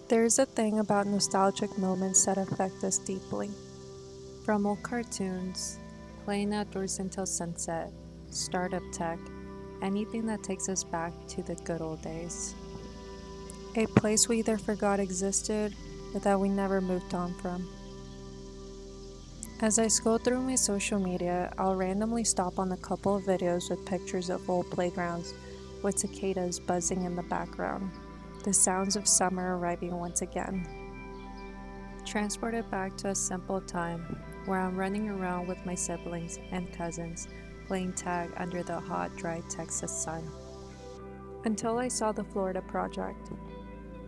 There's a thing about nostalgic moments that affect us deeply. From old cartoons, playing outdoors until sunset, startup tech, anything that takes us back to the good old days. A place we either forgot existed or that we never moved on from. As I scroll through my social media, I'll randomly stop on a couple of videos with pictures of old playgrounds with cicadas buzzing in the background, the sounds of summer arriving once again. Transported back to a simple time where I'm running around with my siblings and cousins, playing tag under the hot, dry Texas sun. Until I saw The Florida Project,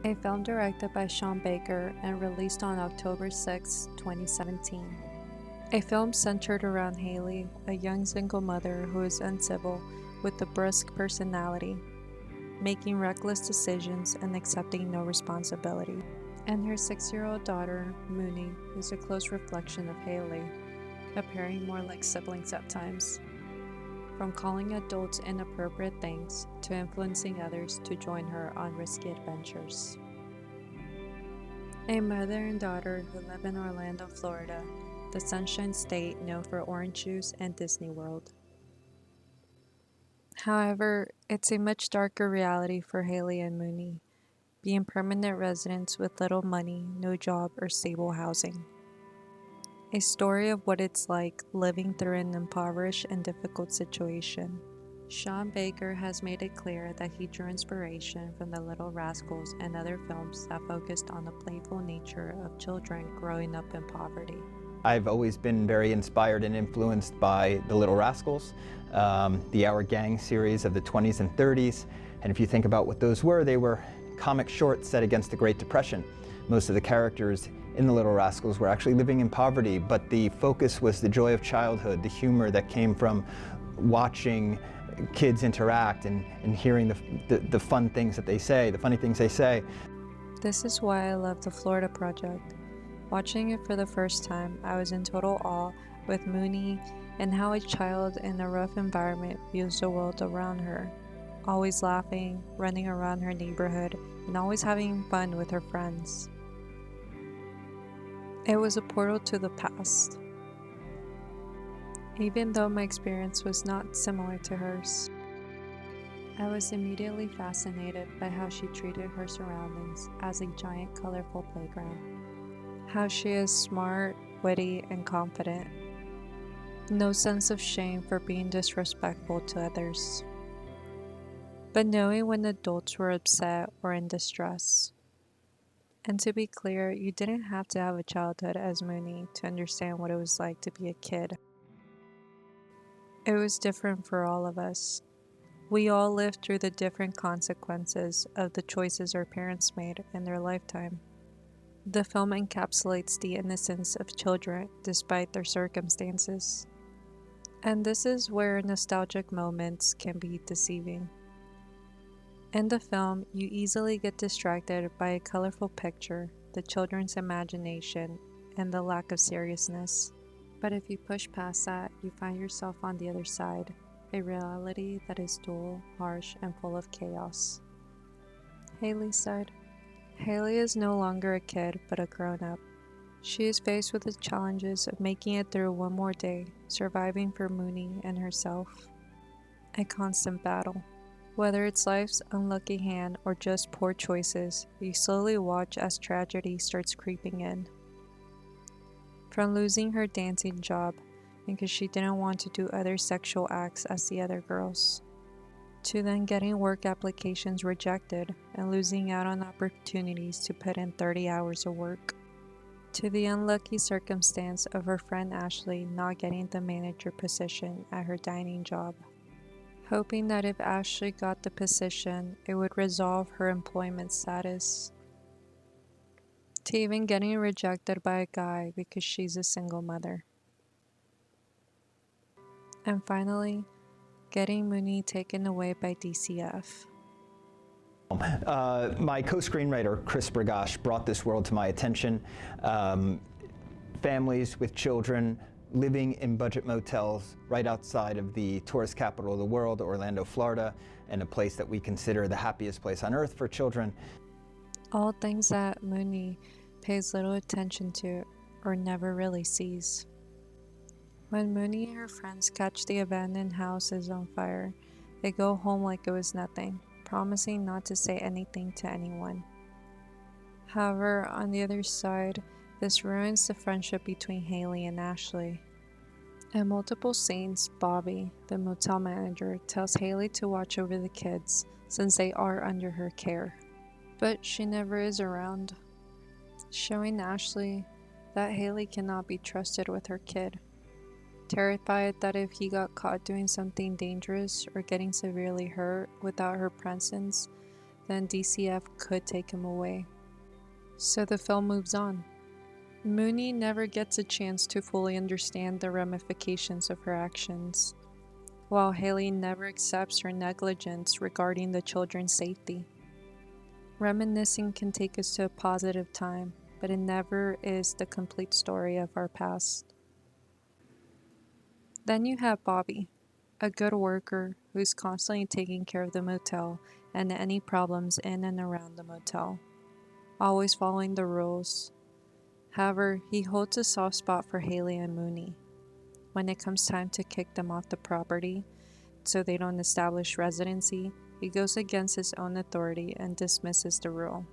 a film directed by Sean Baker and released on October 6, 2017. A film centered around Haley, a young single mother who is uncivil with a brusque personality, making reckless decisions and accepting no responsibility, and her 6-year-old daughter, Mooney, is a close reflection of Haley, appearing more like siblings at times. From calling adults inappropriate things to influencing others to join her on risky adventures. A mother and daughter who live in Orlando, Florida, the Sunshine State known for orange juice and Disney World. However, it's a much darker reality for Haley and Mooney, being permanent residents with little money, no job, or stable housing. A story of what it's like living through an impoverished and difficult situation. Sean Baker has made it clear that he drew inspiration from The Little Rascals and other films that focused on the playful nature of children growing up in poverty. I've always been very inspired and influenced by The Little Rascals, the Our Gang series of the 20s and 30s. And if you think about what those were, they were comic shorts set against the Great Depression. Most of the characters in The Little Rascals were actually living in poverty, but the focus was the joy of childhood, the humor that came from watching kids interact and hearing the fun things that they say, the funny things they say. This is why I love The Florida Project. Watching it for the first time, I was in total awe with Mooney and how a child in a rough environment views the world around her, always laughing, running around her neighborhood, and always having fun with her friends. It was a portal to the past, even though my experience was not similar to hers. I was immediately fascinated by how she treated her surroundings as a giant, colorful playground. How she is smart, witty, and confident. No sense of shame for being disrespectful to others. But knowing when adults were upset or in distress. And to be clear, you didn't have to have a childhood as Mooney to understand what it was like to be a kid. It was different for all of us. We all lived through the different consequences of the choices our parents made in their lifetime. The film encapsulates the innocence of children despite their circumstances. And this is where nostalgic moments can be deceiving. In the film, you easily get distracted by a colorful picture, the children's imagination, and the lack of seriousness. But if you push past that, you find yourself on the other side, a reality that is dull, harsh, and full of chaos. Haley said. Haley is no longer a kid, but a grown-up. She is faced with the challenges of making it through one more day, surviving for Mooney and herself. A constant battle. Whether it's life's unlucky hand or just poor choices, you slowly watch as tragedy starts creeping in. From losing her dancing job because she didn't want to do other sexual acts as the other girls, to then getting work applications rejected and losing out on opportunities to put in 30 hours of work, to the unlucky circumstance of her friend Ashley not getting the manager position at her dining job, hoping that if Ashley got the position, it would resolve her employment status, to even getting rejected by a guy because she's a single mother. And finally, getting Mooney taken away by DCF. My co-screenwriter, Chris Bragash, brought this world to my attention. Families with children living in budget motels right outside of the tourist capital of the world, Orlando, Florida, and a place that we consider the happiest place on earth for children. all things that Mooney pays little attention to or never really sees. When Mooney and her friends catch the abandoned houses on fire, they go home like it was nothing, promising not to say anything to anyone. However, on the other side, this ruins the friendship between Haley and Ashley. In multiple scenes, Bobby, the motel manager, tells Haley to watch over the kids since they are under her care. But she never is around, showing Ashley that Haley cannot be trusted with her kid. Terrified that if he got caught doing something dangerous or getting severely hurt without her presence, then DCF could take him away. So the film moves on. Mooney never gets a chance to fully understand the ramifications of her actions, while Haley never accepts her negligence regarding the children's safety. Reminiscing can take us to a positive time, but it never is the complete story of our past. Then you have Bobby, a good worker who's constantly taking care of the motel and any problems in and around the motel, always following the rules. However, he holds a soft spot for Haley and Mooney. When it comes time to kick them off the property so they don't establish residency, he goes against his own authority and dismisses the rule.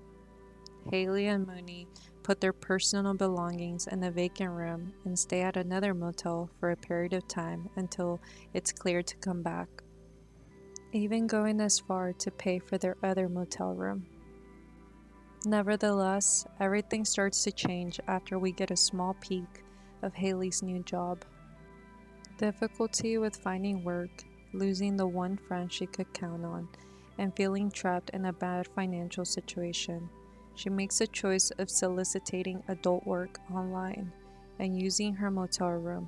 Haley and Mooney put their personal belongings in a vacant room and stay at another motel for a period of time until it's cleared to come back, even going as far to pay for their other motel room. Nevertheless, everything starts to change after we get a small peek of Haley's new job. Difficulty with finding work, losing the one friend she could count on, and feeling trapped in a bad financial situation. She makes a choice of soliciting adult work online and using her motel room.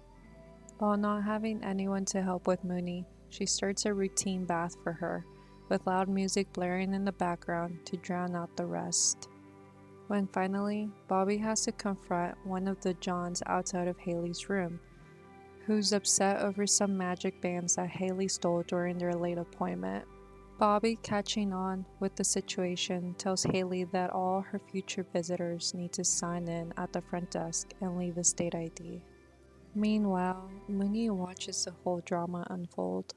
While not having anyone to help with Mooney, she starts a routine bath for her, with loud music blaring in the background to drown out the rest. When finally, Bobby has to confront one of the Johns outside of Haley's room, who's upset over some magic bands that Haley stole during their late appointment. Bobby, catching on with the situation, tells Haley that all her future visitors need to sign in at the front desk and leave a state ID. Meanwhile, Mooney watches the whole drama unfold.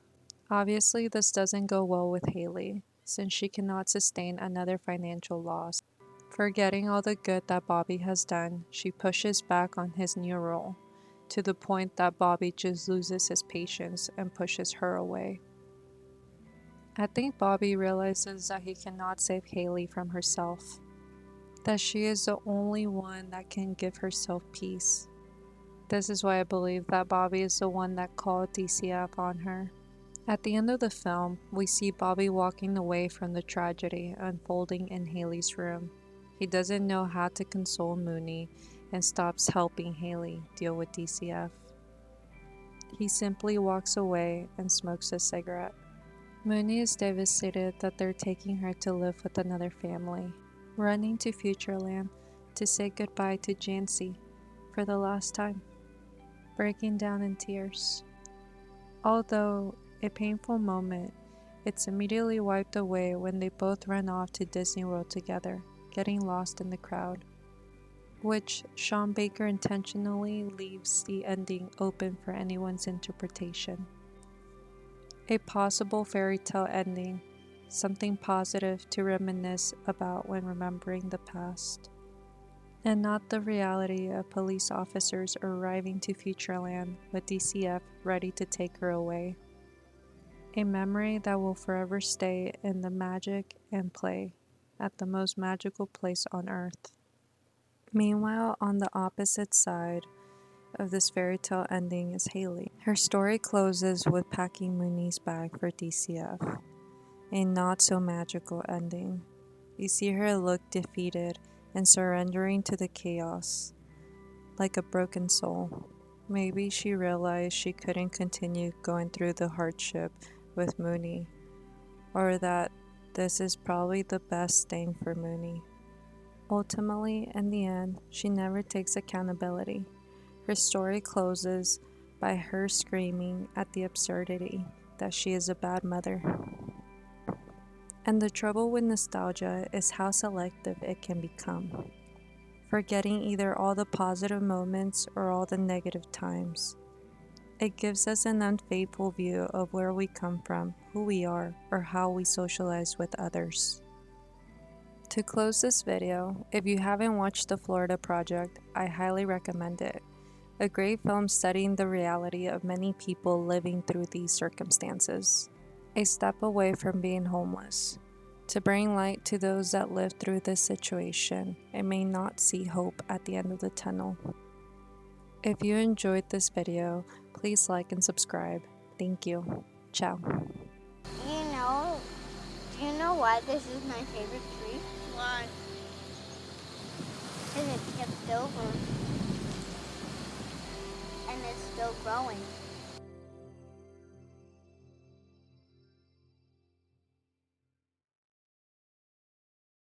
Obviously, this doesn't go well with Haley, since she cannot sustain another financial loss. Forgetting all the good that Bobby has done, she pushes back on his new role, to the point that Bobby just loses his patience and pushes her away. I think Bobby realizes that he cannot save Haley from herself, that she is the only one that can give herself peace. This is why I believe that Bobby is the one that called DCF on her. At the end of the film, we see Bobby walking away from the tragedy unfolding in Haley's room. He doesn't know how to console Mooney and stops helping Haley deal with DCF. He simply walks away and smokes a cigarette. Mooney is devastated that they're taking her to live with another family, running to Futureland to say goodbye to Jancy for the last time, breaking down in tears. Although a painful moment, it's immediately wiped away when they both run off to Disney World together, getting lost in the crowd, which Sean Baker intentionally leaves the ending open for anyone's interpretation. A possible fairy tale ending, something positive to reminisce about when remembering the past, and not the reality of police officers arriving to Futureland with DCF ready to take her away. A memory that will forever stay in the magic and play at the most magical place on Earth. Meanwhile, on the opposite side of this fairy tale ending is Haley. Her story closes with packing Mooney's bag for DCF, a not so magical ending. You see her look defeated and surrendering to the chaos, like a broken soul. Maybe she realized she couldn't continue going through the hardship with Mooney, or that this is probably the best thing for Mooney. Ultimately, in the end, she never takes accountability. Her story closes by her screaming at the absurdity that she is a bad mother. And the trouble with nostalgia is how selective it can become, forgetting either all the positive moments or all the negative times. It gives us an unfaithful view of where we come from, who we are, or how we socialize with others. To close this video, if you haven't watched The Florida Project, I highly recommend it. A great film studying the reality of many people living through these circumstances. A step away from being homeless. To bring light to those that live through this situation and may not see hope at the end of the tunnel. If you enjoyed this video, please like and subscribe. Thank you. Ciao. Do you know why this is my favorite tree? Why? Because it tipped over and it's still growing.